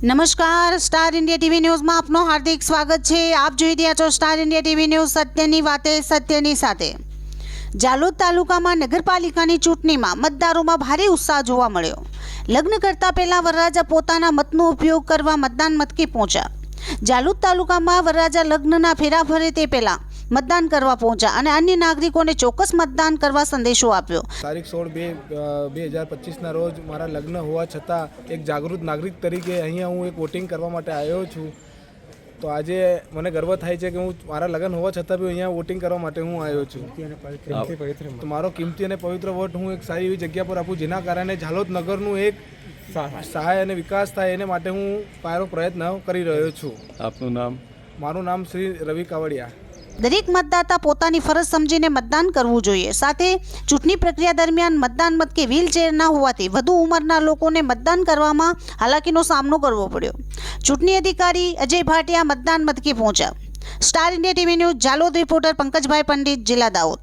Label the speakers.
Speaker 1: નમસ્કાર, star India TV ન્યૂઝમાં આપનું હાર્દિક સ્વાગત છે। આપ જોઈ રહ્યા છો સ્ટાર ઇન્ડિયા ટીવી ન્યૂઝ, સત્યની વાતે સત્યની સાથે। જાલોદ તાલુકામાં નગરપાલિકાની ચૂંટણીમાં મતદારોમાં ભારે ઉત્સાહ જોવા મળ્યો। લગ્ન કરતા પહેલા વરરાજા પોતાના મતનો ઉપયોગ કરવા મતદાન મથકે પહોંચ્યા। જાલોદ તાલુકામાં વરરાજા લગ્નના ફેરા ફરે તે પહેલા मतदान करवा पहुंचा और अन्य नागरिकों ने चौक्कस मतदान करवा संदेशो आप्यो।
Speaker 2: तारीख 16/2/2025 ना रोज मारा लग्न होवा छता एक जागृत नागरिक तरीके अहींया हूँ एक वोटिंग करवा माटे आव्यो छूं। तो आज मने गर्व थाय छे के हूँ मारा लग्न होवा छता भी अहींया वोटिंग करवा माटे हूँ आव्यो छूं। तो मारो कीमती अने पवित्र वोट हूँ एक सारी एवी जग्या पर आपूं जेना कारणे झालोद नगरनुं एक सहाय अने विकास थाय एने माटे हूँ मारो प्रयत्न करी रह्यो छूं।
Speaker 3: आपनुं नाम?
Speaker 2: मारुं नाम श्री रवि कावड़िया।
Speaker 1: दरेक मतदाता पोतानी फरज समझीने मतदान करवू जोईए। साथे चूंटणी प्रक्रिया दरमियान मतदान मथके व्हीलचेर न होवाथी वधु उंमરના લોકોને मतदान કરવામાં हालाकीનો सामनो करवो पड्यो। चूंटणी अधिकारी अजय भाटिया मतदान मथके पहुंचा। Star India TV news Jhalod reporter Pankajbhai Pandit, जिला दाहोद।